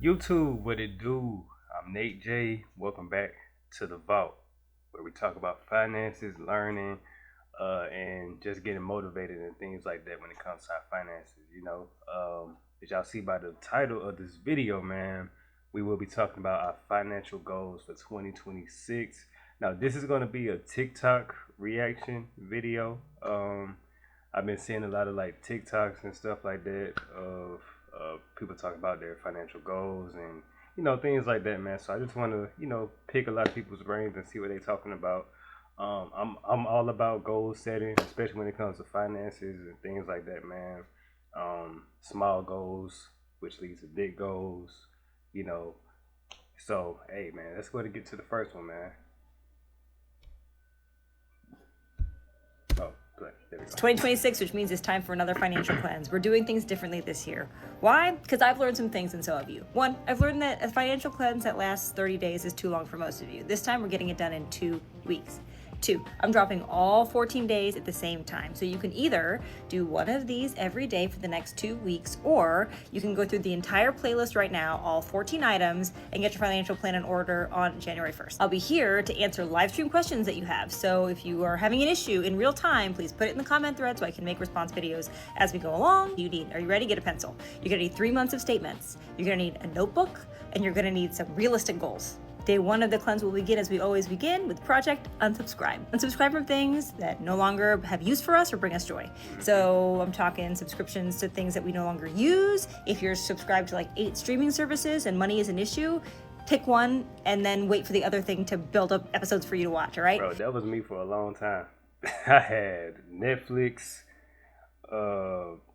YouTube, what it do? I'm Nate J. Welcome back to the Vault, where we talk about finances, learning, and just getting motivated and things like that when it comes to our finances. As y'all see by the title of this video, man, we will be talking about our financial goals for 2026. Now, this is going to be a TikTok reaction video. I've been seeing a lot of like TikToks and stuff like that of people talking about their financial goals and things like that, man. So I just want to pick a lot of people's brains and see what they're talking about. I'm all about goal setting, especially when it comes to finances and things like that, man. Small goals, which leads to big goals, you know. So hey, man, let's go to get to the first one, man. Oh, good. There we It's go. 2026, which means it's time for another financial cleanse. We're doing things differently this year. Why? Because I've learned some things and so have you. One, I've learned that a financial cleanse that lasts 30 days is too long for most of you. This time we're getting it done in 2 weeks. Two, I'm dropping all 14 days at the same time. So you can either do one of these every day for the next 2 weeks, or you can go through the entire playlist right now, all 14 items, and get your financial plan in order on January 1st. I'll be here to answer live stream questions that you have. So if you are having an issue in real time, please put it in the comment thread so I can make response videos as we go along. Are you ready? Get a pencil. You're gonna need 3 months of statements. You're gonna need a notebook, and you're gonna need some realistic goals. Day one of the cleanse will begin as we always begin with Project Unsubscribe. Unsubscribe from things that no longer have use for us or bring us joy. So I'm talking subscriptions to things that we no longer use. If you're subscribed to like 8 streaming services and money is an issue, pick one and then wait for the other thing to build up episodes for you to watch, all right? Bro, that was me for a long time. I had Netflix,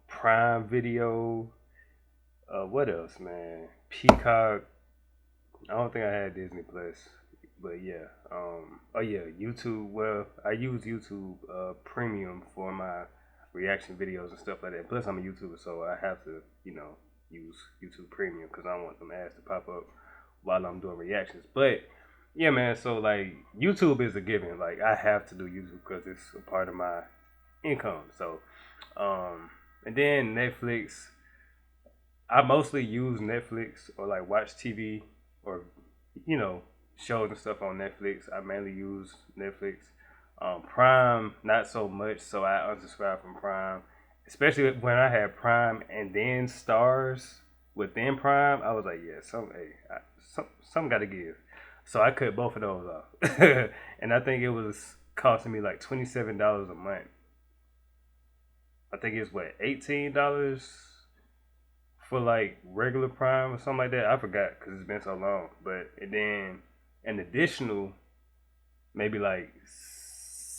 Prime Video, what else, man? Peacock. I don't think I had Disney Plus, but yeah. Oh yeah, YouTube. Well, I use YouTube Premium for my reaction videos and stuff like that. Plus, I'm a YouTuber, so I have to, use YouTube Premium because I don't want them ads to pop up while I'm doing reactions. But yeah, man. So like, YouTube is a given. Like, I have to do YouTube because it's a part of my income. So, and then Netflix. I mostly use Netflix or like watch TV or shows and stuff on Netflix. I mainly use Netflix. Prime not so much, so I unsubscribe from Prime. Especially when I had Prime and then Stars within Prime, I was like, yeah, some got to give. So I cut both of those off, and I think it was costing me like $27 a month. I think it's what $18 for like regular Prime or something like that. I forgot because it's been so long. But and then an additional maybe like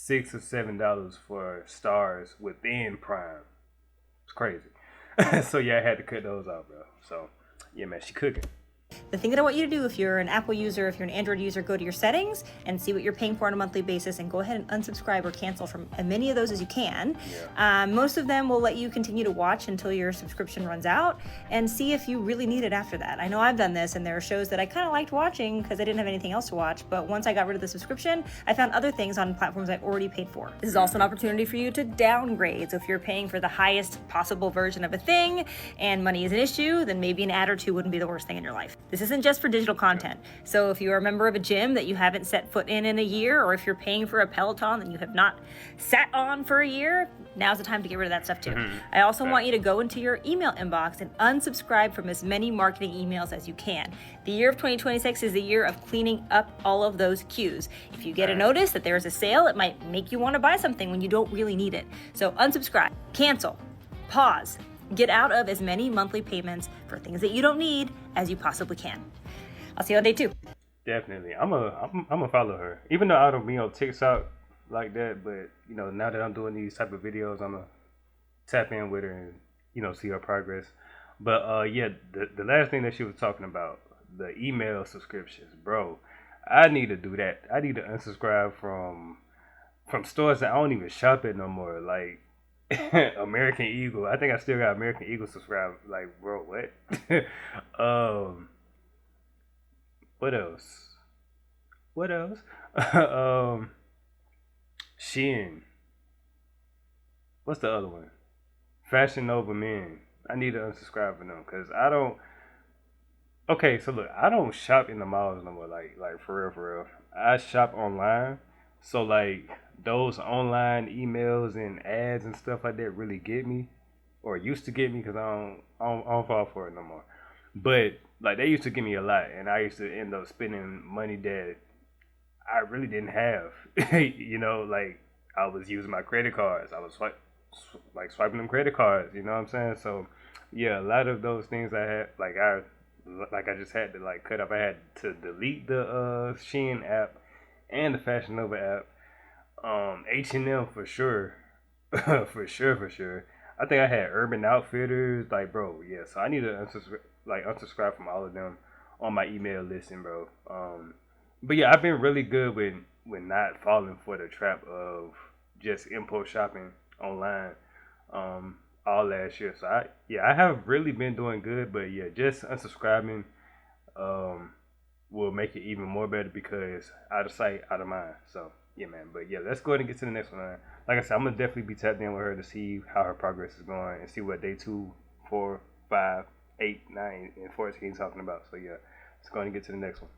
$6 or $7 for Stars within Prime. It's crazy. So yeah, I had to cut those out, bro. So yeah, man, she cooking. The thing that I want you to do, if you're an Apple user, if you're an Android user, go to your settings and see what you're paying for on a monthly basis and go ahead and unsubscribe or cancel from as many of those as you can. Yeah. Most of them will let you continue to watch until your subscription runs out and see if you really need it after that. I know I've done this, and there are shows that I kind of liked watching because I didn't have anything else to watch, but once I got rid of the subscription, I found other things on platforms I already paid for. This is also an opportunity for you to downgrade. So if you're paying for the highest possible version of a thing and money is an issue, then maybe an ad or two wouldn't be the worst thing in your life. This isn't just for digital content. So if you're a member of a gym that you haven't set foot in a year, or if you're paying for a Peloton that you have not sat on for a year, now's the time to get rid of that stuff too. I also want you to go into your email inbox and unsubscribe from as many marketing emails as you can. The year of 2026 is the year of cleaning up all of those queues. If you get a notice that there's a sale, it might make you want to buy something when you don't really need it. So unsubscribe, cancel, pause. Get out of as many monthly payments for things that you don't need as you possibly can. I'll see you on day 2. Definitely. I'm a follow her. Even though I don't be on TikTok like that, but now that I'm doing these type of videos, I'm gonna tap in with her and see her progress. But yeah, the last thing that she was talking about, the email subscriptions, bro. I need to do that. I need to unsubscribe from stores that I don't even shop at no more. Like American Eagle. I think I still got American Eagle subscribed. Like, bro, what? um, what else? What else? um, Shein. What's the other one? Fashion Nova Men. I need to unsubscribe from them because I don't. Okay, so look, I don't shop in the malls no more. Like for real, for real. I shop online. So like those online emails and ads and stuff like that really get me, or used to get me, because I don't fall for it no more. But like they used to give me a lot, and I used to end up spending money that I really didn't have. Like I was using my credit cards. I was like swiping them credit cards. You know what I'm saying? So yeah, a lot of those things I had, like I just had to like cut up. I had to delete the Shein app and the Fashion Nova app. H&M for sure, for sure. I think I had Urban Outfitters. Like, bro, yeah. So I need to unsubscribe from all of them on my email listing, bro. But yeah, I've been really good with not falling for the trap of just impulse shopping online. All last year. So I have really been doing good. But yeah, just unsubscribing um will make it even more better, because out of sight, out of mind. So yeah, man. But yeah, let's go ahead and get to the next one. Like I said, I'm gonna definitely be tapped in with her to see how her progress is going and see what day 2, 4, 5, 8, 9, and 14 is talking about. So yeah, let's go ahead and get to the next one.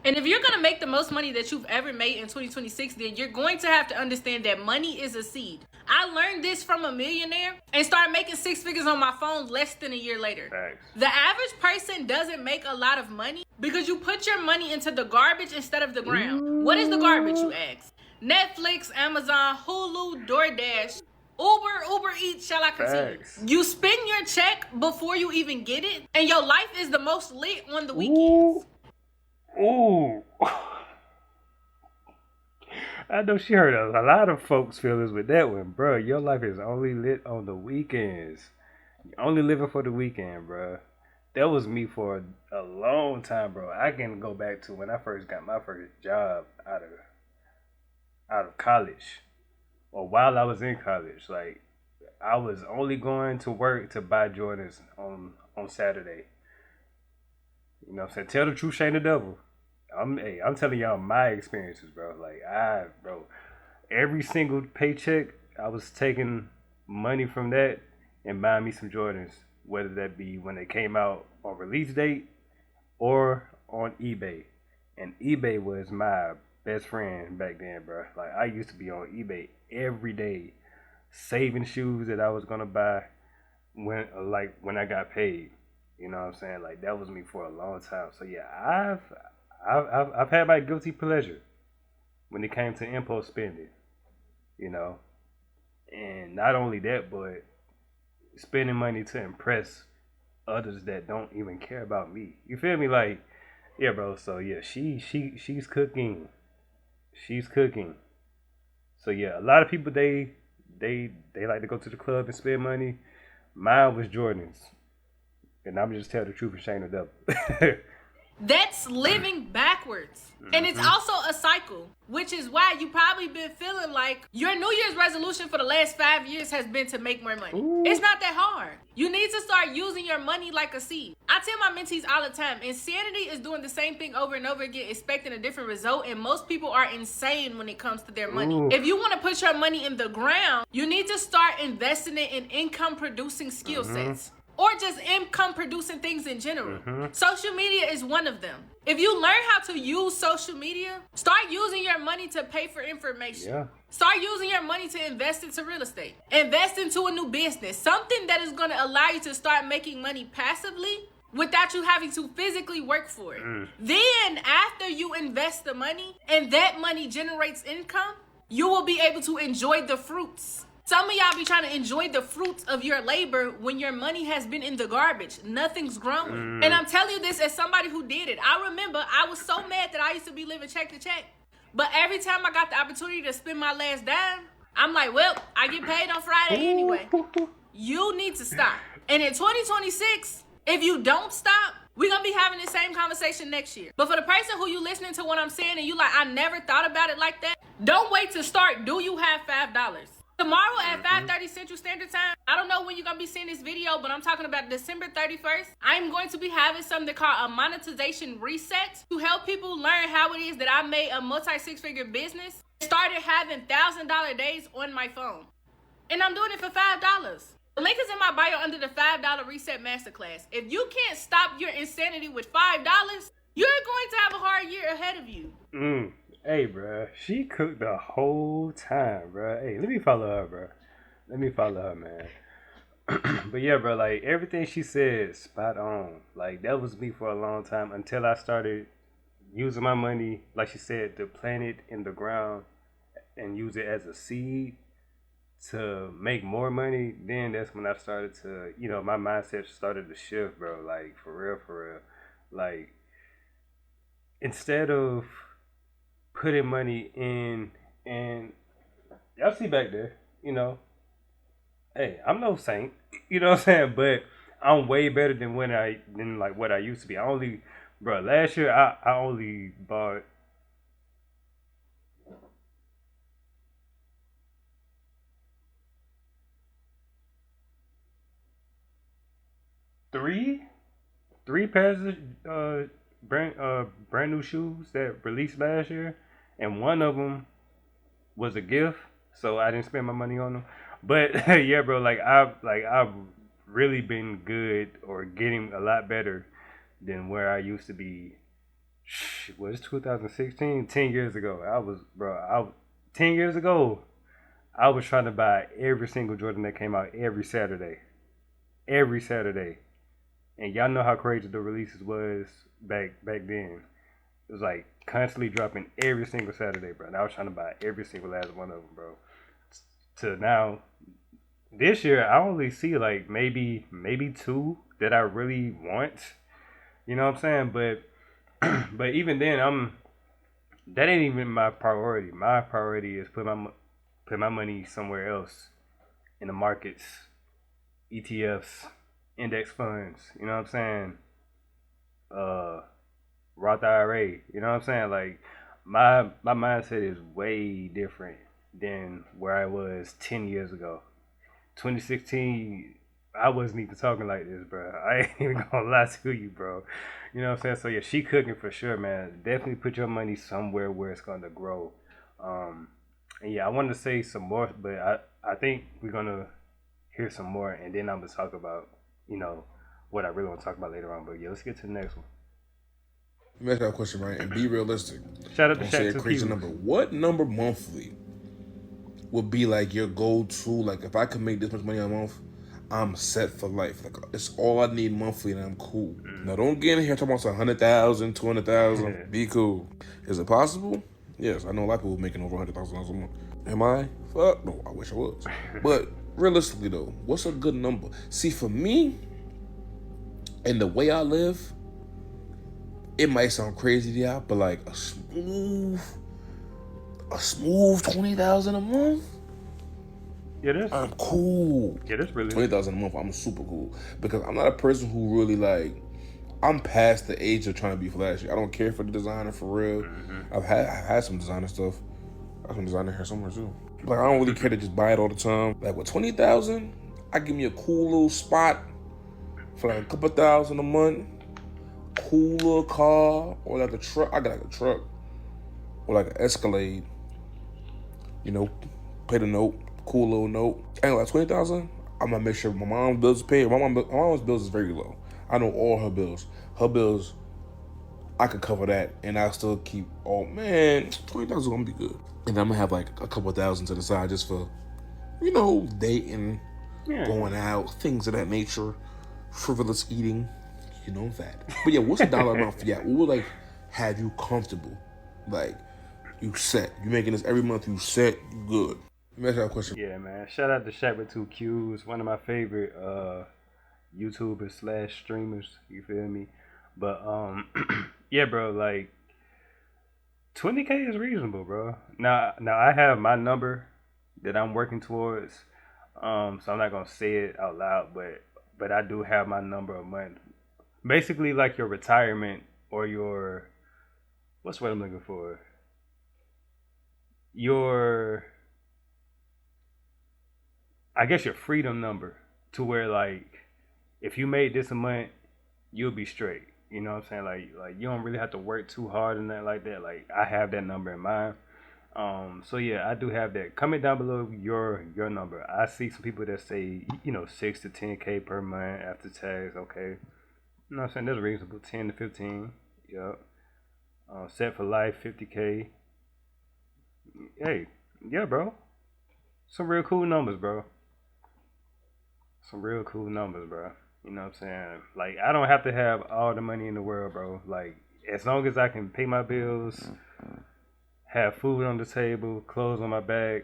And if you're going to make the most money that you've ever made in 2026, then you're going to have to understand that money is a seed. I learned this from a millionaire and started making six figures on my phone less than a year later. Thanks. The average person doesn't make a lot of money because you put your money into the garbage instead of the ground. What is the garbage, you ask? Netflix, Amazon, Hulu, DoorDash, Uber Eats, shall I continue? Thanks. You spend your check before you even get it, and your life is the most lit on the weekends. Ooh. I know she heard a lot of folks' feelings with that one, bro. Your life is only lit on the weekends. You're only living for the weekend, bro. That was me for a long time, bro. I can go back to when I first got my first job out of college, or while I was in college. Like I was only going to work to buy Jordans on Saturday. You know what I'm saying? Tell the truth, shame the devil. I'm telling y'all my experiences, bro. Bro, every single paycheck, I was taking money from that and buying me some Jordans, whether that be when they came out on release date or on eBay. And eBay was my best friend back then, bro. Like I used to be on eBay every day, saving shoes that I was gonna buy when I got paid. You know what I'm saying? Like that was me for a long time. So yeah, I've had my guilty pleasure when it came to impulse spending. You know, and not only that, but spending money to impress others that don't even care about me. You feel me? Like, yeah, bro. So yeah, she's cooking. She's cooking. So yeah, a lot of people they like to go to the club and spend money. Mine was Jordans. And I'm just tell the truth and shame the devil. That's living backwards. And it's also a cycle, which is why you probably been feeling like your New Year's resolution for the last 5 years has been to make more money. Ooh. It's not that hard. You need to start using your money like a seed. I tell my mentees all the time, insanity is doing the same thing over and over again, expecting a different result. And most people are insane when it comes to their money. Ooh. If you want to put your money in the ground, you need to start investing it in income producing skill sets. Or just income producing things in general. Social media is one of them. If you learn how to use social media, start using your money to pay for information. Yeah. Start using your money to invest into real estate. Invest into a new business. Something that is going to allow you to start making money passively without you having to physically work for it. Then after you invest the money and that money generates income, you will be able to enjoy the fruits. Some of y'all be trying to enjoy the fruits of your labor when your money has been in the garbage. Nothing's growing. And I'm telling you this as somebody who did it. I remember I was so mad that I used to be living check to check. But every time I got the opportunity to spend my last dime, I'm like, well, I get paid on Friday anyway. You need to stop. And in 2026, if you don't stop, we're going to be having the same conversation next year. But for the person who you listening to what I'm saying and you like, I never thought about it like that, don't wait to start. Do you have $5? Tomorrow at 5:30 Central Standard Time, I don't know when you're going to be seeing this video, but I'm talking about December 31st. I'm going to be having something called a monetization reset to help people learn how it is that I made a multi-six-figure business. Started having $1,000 days on my phone. And I'm doing it for $5. The link is in my bio under the $5 reset masterclass. If you can't stop your insanity with $5, you're going to have a hard year ahead of you. Hey, bruh. She cooked the whole time, bruh. Hey, let me follow her, bruh. Let me follow her, man. But yeah, bro, like everything she said, spot on. Like that was me for a long time until I started using my money, like she said, to plant it in the ground and use it as a seed to make more money. Then that's when I started to, my mindset started to shift, bro. Like for real. Like instead of putting money in, and y'all see back there, hey, I'm no saint, you know what I'm saying? But I'm way better than what I used to be. Last year I only bought three pairs of brand new shoes that released last year, and one of them was a gift, so I didn't spend my money on them. But yeah, bro, I've really been good or getting a lot better than where I used to be. Was 2016? 10 years ago, 10 years ago, I was trying to buy every single Jordan that came out every Saturday, and y'all know how crazy the releases was back then. It was like constantly dropping every single Saturday, bro. And I was trying to buy every single last one of them, bro. To now, this year I only see like maybe two that I really want. You know what I'm saying? But even then, that ain't even my priority. My priority is put my money somewhere else in the markets, ETFs, index funds. You know what I'm saying? Roth IRA. You know what I'm saying? Like my mindset is way different than where I was 10 years ago. 2016, I wasn't even talking like this, bro. I ain't even gonna lie to you, bro. You know what I'm saying? So yeah, she cooking for sure, man. Definitely put your money somewhere where it's gonna grow. And yeah, I wanted to say some more, but I think we're gonna hear some more, and then I'm gonna talk about what I really want to talk about later on. But yeah, let's get to the next one. Let me ask you a question, right? And be realistic. Shout out to Don't say a Shaq crazy 2Q. number. What number monthly would be like your go-to? Like, if I could make this much money a month, I'm set for life. Like, it's all I need monthly, and I'm cool. Now, don't get in here talking about 100,000, 200,000. Be cool. Is it possible? Yes, I know a lot of people making over $100,000 a month. Am I? Fuck no. I wish I was. But realistically, though, what's a good number? See, for me, and the way I live, it might sound crazy to y'all, but like a smooth 20,000 a month. Yeah, that's I'm cool. Yeah, that's really 20,000 a month. I'm super cool because I'm not a person who really like. I'm past the age of trying to be flashy. I don't care for the designer for real. I've had some designer stuff. I have some designer hair somewhere too. Like I don't really care to just buy it all the time. Like with 20,000, I give me a cool little spot for like a couple thousand a month. Cool little car or like a truck. I got like a truck or like an Escalade. Pay the note. Cool little note. And like 20,000, I'm gonna make sure my mom's bills is paid. My mom's bills is very low. I know all her bills. Her bills, I could cover that, and I still keep. Oh man, 20,000 gonna be good. And I'm gonna have like a couple thousand to the side just for, dating, going out, things of that nature, frivolous eating. That. But yeah, what's a dollar amount for you? What would like have you comfortable? Like you set. You making this every month. You set. You good. Let me ask you a question. Yeah, man. Shout out to Shaq with 2Qs, one of my favorite YouTubers / streamers. You feel me? But yeah, bro. Like 20K is reasonable, bro. Now I have my number that I'm working towards. So I'm not gonna say it out loud, but I do have my number a month. Basically, like your retirement or your what's what I'm looking for? I guess your freedom number to where like if you made this a month, you'll be straight. You know what I'm saying? Like you don't really have to work too hard and that like that. Like I have that number in mind. So yeah, I do have that. Comment down below your number. I see some people that say 6 to 10K per month after tax. Okay, you know what I'm saying, that's reasonable. 10 to 15. Yep. Set for life 50K. Hey, yeah, bro. Some real cool numbers, bro. Some real cool numbers, bro. You know what I'm saying? Like, I don't have to have all the money in the world, bro. Like, as long as I can pay my bills, have food on the table, clothes on my back,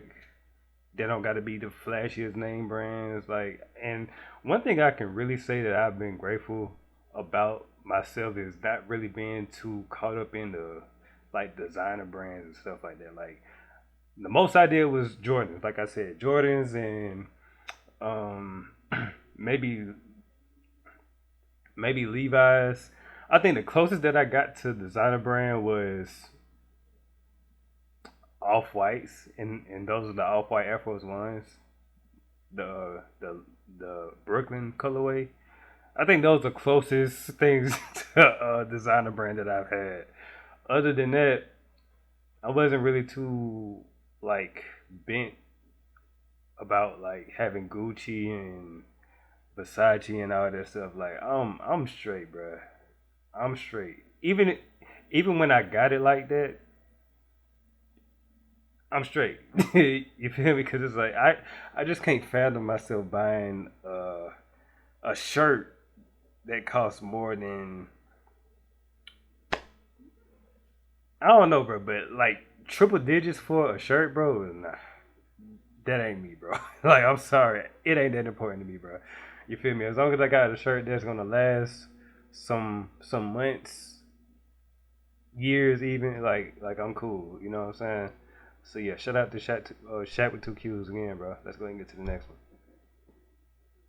they don't got to be the flashiest name brands. Like, and one thing I can really say that I've been grateful about myself is not really being too caught up in the like designer brands and stuff like that. Like, the most I did was Jordans. Like I said, Jordans and um maybe Levi's. I think the closest that I got to designer brand was off whites, and those are the off white Air Force Ones, the Brooklyn colorway. I think those are the closest things to designer brand that I've had. Other than that, I wasn't really too like bent about like having Gucci and Versace and all that stuff. Like, I'm straight, bro. I'm straight. Even when I got it like that, I'm straight. You feel me? Because it's like I just can't fathom myself buying a shirt that costs more than, I don't know, bro, but like triple digits for a shirt, bro. Nah, that ain't me, bro. Like, I'm sorry, it ain't that important to me, bro. You feel me? As long as I got a shirt that's gonna last some months, years, even, like I'm cool. You know what I'm saying? So yeah, shout out to Shaq with two Q's again, bro. Let's go ahead and get to the next one.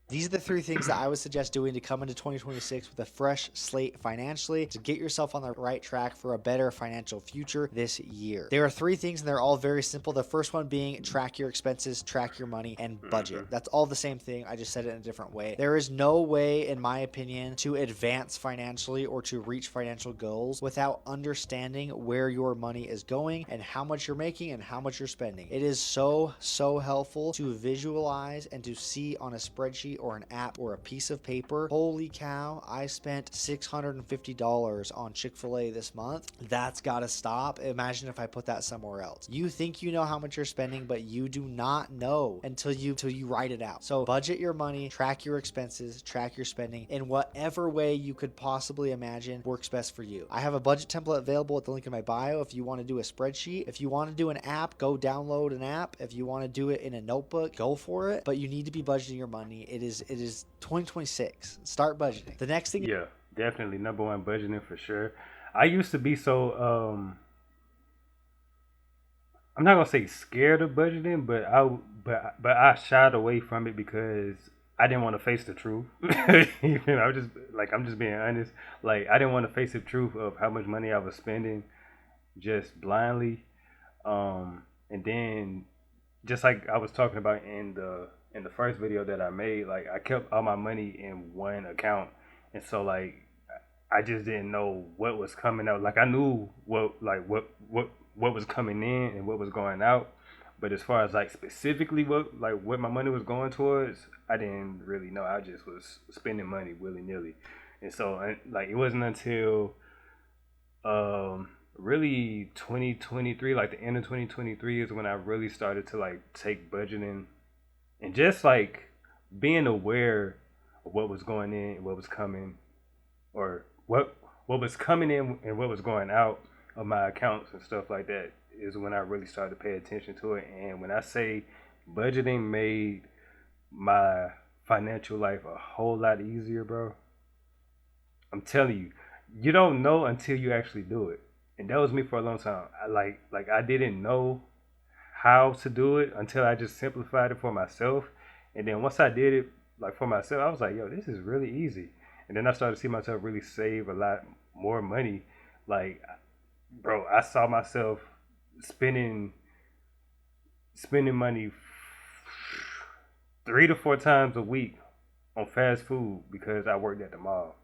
These are the three things that I would suggest doing to come into 2026 with a fresh slate financially to get yourself on the right track for a better financial future this year. There are three things and they're all very simple. The first one being track your expenses, track your money, and budget. That's all the same thing. I just said it in a different way. There is no way, in my opinion, to advance financially or to reach financial goals without understanding where your money is going and how much you're making and how much you're spending. It is so helpful to visualize and to see on a spreadsheet or an app or a piece of paper, holy cow, I spent $650 on Chick-fil-A this month. That's gotta stop. Imagine if I put that somewhere else. You think you know how much you're spending, but you do not know until you write it out. So budget your money, track your expenses, track your spending in whatever way you could possibly imagine works best for you. I have a budget template available at the link in my bio if you want to do a spreadsheet. If you want to do an app, go download an app. If you want to do it in a notebook, go for it. But you need to be budgeting your money. It is 2026. Start budgeting. The next thing. Yeah, definitely number one, budgeting for sure. I used to be so I'm not gonna say scared of budgeting, but I shied away from it because I didn't want to face the truth. You know, I'm just being honest. Like, I didn't want to face the truth of how much money I was spending just blindly. And then, just like I was talking about in the first video that I made, like, I kept all my money in one account, and so like I just didn't know what was coming out. Like, I knew what was coming in and what was going out, but as far as like specifically what my money was going towards, I didn't really know. I just was spending money willy nilly, and so like it wasn't until really 2023, like the end of 2023, is when I really started to like take budgeting and just like being aware of what was going in, what was coming, or what was coming in and what was going out of my accounts and stuff like that, is when I really started to pay attention to it. And when I say budgeting made my financial life a whole lot easier, bro, I'm telling you, you don't know until you actually do it. And that was me for a long time. I didn't know how to do it until I just simplified it for myself. And then once I did it like for myself, I was like, yo, this is really easy. And then I started to see myself really save a lot more money. Like, bro, I saw myself spending money 3 to 4 times a week on fast food because I worked at the mall.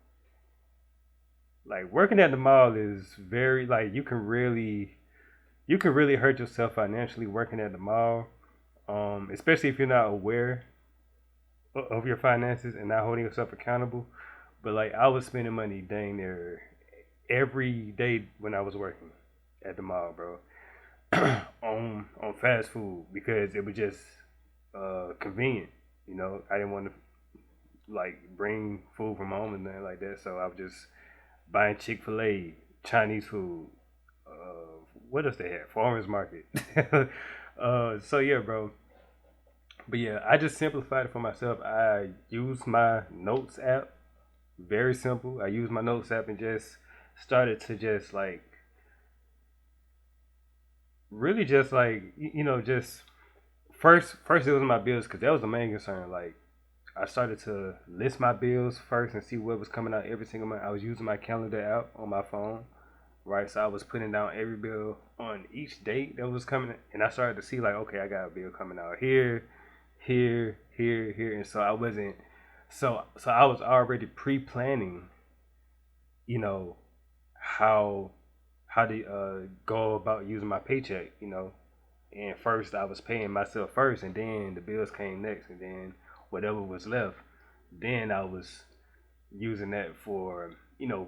Like, working at the mall is very, like, you can really you can really hurt yourself financially working at the mall, especially if you're not aware of your finances and not holding yourself accountable. But like I was spending money dang near every day when I was working at the mall, bro, on fast food because it was just convenient. You know, I didn't want to like bring food from home and nothing like that, so I was just buying Chick-fil-A, Chinese food. What else they had? Farmers market. So yeah, bro. But yeah, I just simplified it for myself. I use my notes app. Very simple. I use my notes app and just started to just like really just like just first it was my bills because that was the main concern. Like I started to list my bills first and see what was coming out every single month. I was using my calendar app on my phone, right? So I was putting down every bill on each date that was coming, and I started to see like, okay, I got a bill coming out here, here, and so I wasn't, so I was already pre-planning, you know, how to go about using my paycheck, and first I was paying myself first, and then the bills came next, and then whatever was left, then I was using that for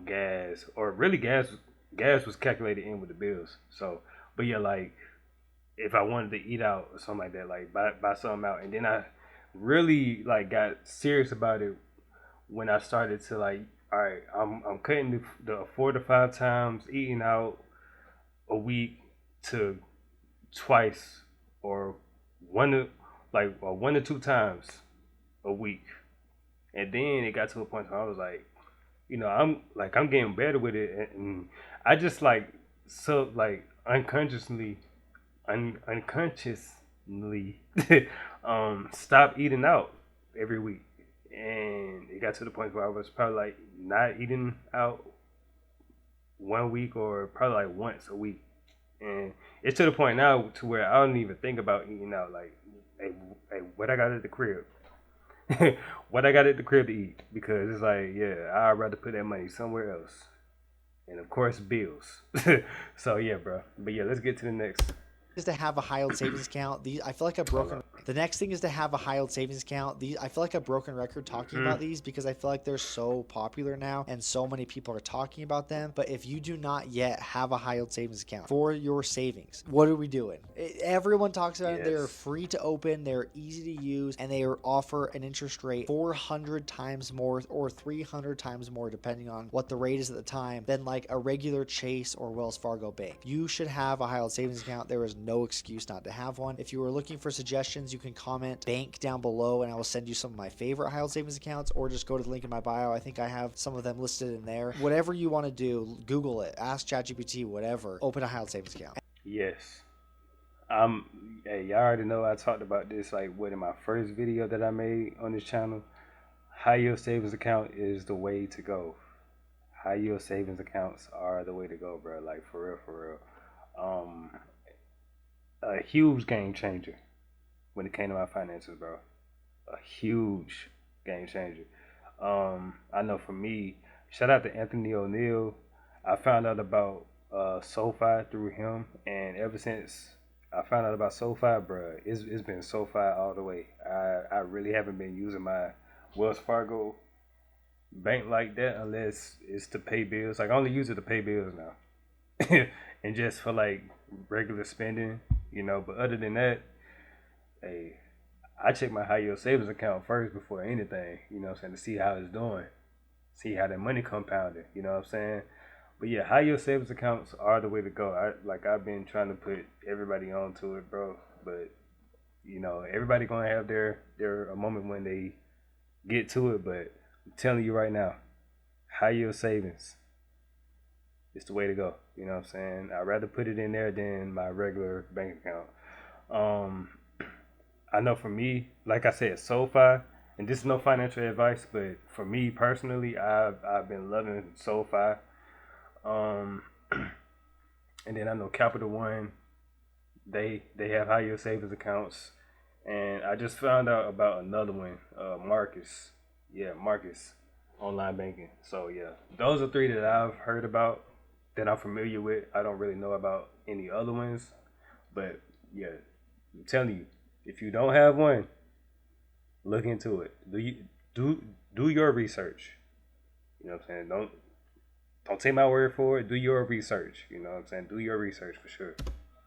gas, or really gas was calculated in with the bills. So, but yeah, like if I wanted to eat out or something like that, like buy something out, and then I really like got serious about it when I started to like, all right, I'm cutting the 4 to 5 times eating out a week to twice or or 1 to 2 times a week. And then it got to a point where I was like, I'm getting better with it, and I just like unconsciously stop eating out every week. And it got to the point where I was probably like not eating out 1 week or probably like once a week. And it's to the point now to where I don't even think about eating out. Like, hey, what I got at the crib? What I got at the crib to eat? Because it's like, yeah, I'd rather put that money somewhere else. And of course, bills. So yeah, bro. But yeah, let's get to the next. Is to have a high yield savings account. I feel like a broken. The next thing is to have a high yield savings account. I feel like a broken record talking about these because I feel like they're so popular now and so many people are talking about them. But if you do not yet have a high yield savings account for your savings, what are we doing? Everyone talks about it. They're free to open, they're easy to use, and they offer an interest rate 400 times more or 300 times more, depending on what the rate is at the time, than like a regular Chase or Wells Fargo bank. You should have a high yield savings account. There is no excuse not to have one. If you are looking for suggestions, you can comment bank down below and I will send you some of my favorite high yield savings accounts, or just go to the link in my bio. I think I have some of them listed in there. Whatever you want to do, Google it, ask ChatGPT, whatever. Open a high yield savings account. Yes. Hey, y'all already know I talked about this like in my first video that I made on this channel. High yield savings account is the way to go. High yield savings accounts are the way to go, bro. Like for real. A huge game changer when it came to my finances, bro. A huge game changer. I know for me, shout out to Anthony O'Neal. I found out about SoFi through him, and ever since I found out about SoFi, bro, it's been SoFi all the way. I really haven't been using my Wells Fargo bank like that unless it's to pay bills. Like I only use it to pay bills now, and just for like regular spending. But other than that, hey, I check my high yield savings account first before anything, what I'm saying, to see how it's doing, see how that money compounded, what I'm saying. But yeah, high yield savings accounts are the way to go. I've been trying to put everybody onto it, bro. But everybody gonna have their a moment when they get to it. But I'm telling you right now, high yield savings, it's the way to go. You know what I'm saying? I'd rather put it in there than my regular bank account. I know for me, like I said, SoFi, and this is no financial advice, but for me personally, I've been loving SoFi. And then I know Capital One, they have high yield savings accounts, and I just found out about another one, Marcus. Yeah, Marcus online banking. So yeah, those are three that I've heard about. that I'm familiar with. I don't really know about any other ones, but yeah, I'm telling you, if you don't have one, look into it. Do do your research. You know what I'm saying? Don't take my word for it. Do your research. You know what I'm saying? Do your research for sure.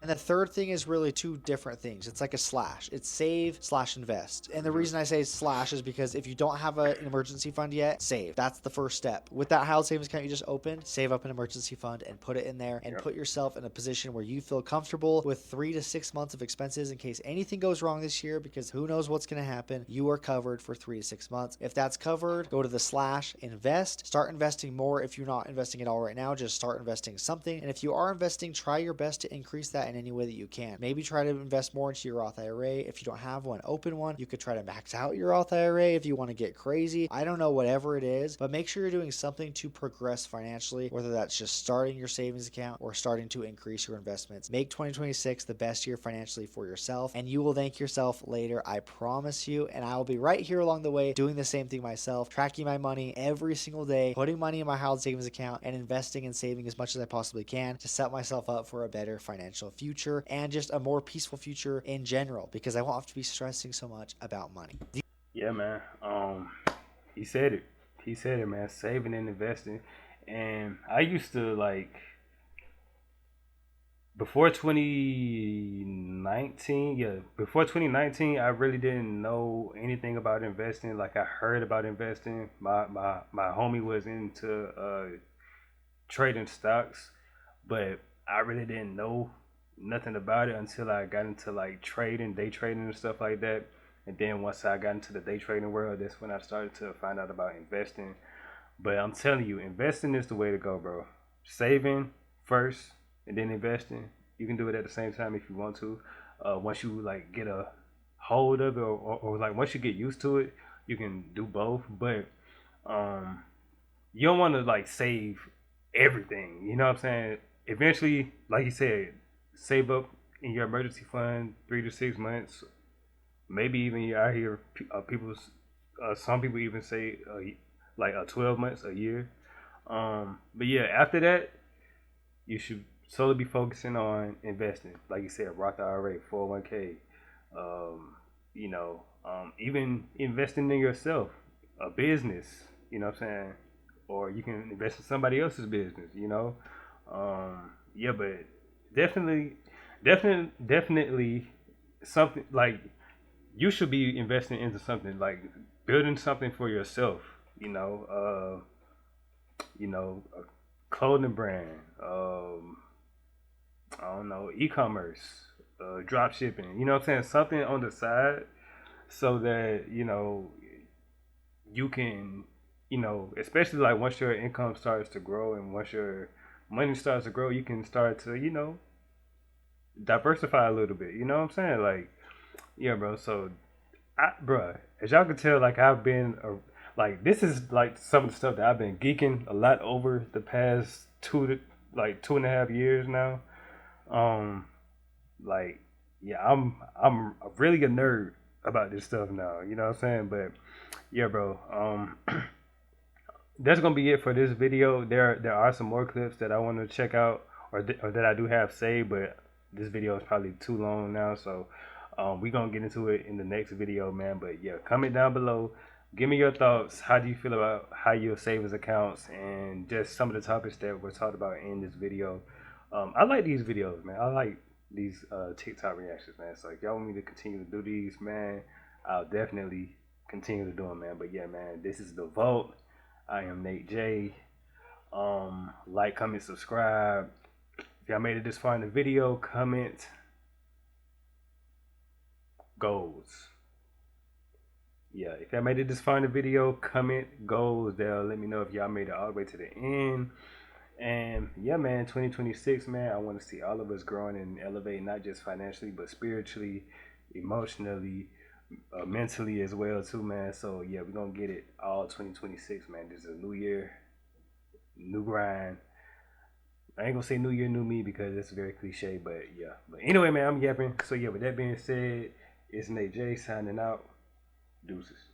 And the third thing is really two different things. It's like a slash. It's save slash invest. And the reason I say slash is because if you don't have an emergency fund yet, save. That's the first step. With that high yield savings account you just opened, save up an emergency fund and put it in there and put yourself in a position where you feel comfortable with 3 to 6 months of expenses in case anything goes wrong this year, because who knows what's going to happen. You are covered for 3 to 6 months. If that's covered, go to the slash invest. Start investing more. If you're not investing at all right now, just start investing something. And if you are investing, try your best to increase that in any way that you can. Maybe try to invest more into your Roth IRA. If you don't have one, open one. You could try to max out your Roth IRA if you want to get crazy. I don't know, whatever it is, but make sure you're doing something to progress financially, whether that's just starting your savings account or starting to increase your investments. Make 2026 the best year financially for yourself, and you will thank yourself later. I promise you. And I will be right here along the way doing the same thing myself, tracking my money every single day, putting money in my high yield savings account, and investing and saving as much as I possibly can to set myself up for a better financial future and just a more peaceful future in general, because I won't have to be stressing so much about money. Yeah, man. He said it. He said it, man. Saving and investing. And I used to like before 2019. Yeah, before 2019, I really didn't know anything about investing. Like I heard about investing. My homie was into trading stocks, but I really didn't know nothing about it until I got into like trading, day trading and stuff like that. And then once I got into the day trading world, that's when I started to find out about investing. But I'm telling you, investing is the way to go, bro. Saving first and then investing. You can do it at the same time if you want to. Once you like get a hold of it, or like once you get used to it, you can do both. But um, you don't want to like save everything. You know what I'm saying? Eventually, like you said, save up in your emergency fund 3 to 6 months. Maybe even you out here, some people even say like 12 months, a year. But yeah, after that, you should solely be focusing on investing. Like you said, Roth IRA, 401k, even investing in yourself, a business, you know what I'm saying? Or you can invest in somebody else's business, you know? Yeah, but definitely something like you should be investing into something like building something for yourself, a clothing brand, I don't know, e-commerce, drop shipping, you know what I'm saying? Something on the side so that, you can, especially like once your income starts to grow and once your money starts to grow, you can start to, diversify a little bit. You know what I'm saying? Like, yeah, bro. So, bro, as y'all can tell, like I've been, like this is like some of the stuff that I've been geeking a lot over the past 2.5 years now. Um, like, yeah, I'm really a nerd about this stuff now. You know what I'm saying? But yeah, bro. That's gonna be it for this video. There are some more clips that I want to check out, or that I do have saved, but this video is probably too long now, so we're gonna get into it in the next video, man. But yeah, comment down below, give me your thoughts. How do you feel about how your savings accounts and just some of the topics that were talked about in this video? I like these videos, man. I like these TikTok reactions, man. So if y'all want me to continue to do these, man, I'll definitely continue to do them, man. But yeah, man, this is the Vault. I am Nate J. Like, comment, subscribe. If y'all made it this far in the video, comment goals. Yeah, if y'all made it this far in the video, comment goals. They'll let me know if y'all made it all the way to the end. And yeah, man, 2026, man, I want to see all of us growing and elevating, not just financially, but spiritually, emotionally, mentally as well too, man. So yeah, we're gonna get it all 2026, man. This is a new year, new grind. I ain't gonna say new year, new me because it's very cliche, but yeah. But anyway, man, I'm yapping. So yeah, with that being said, it's Nate J signing out. Deuces.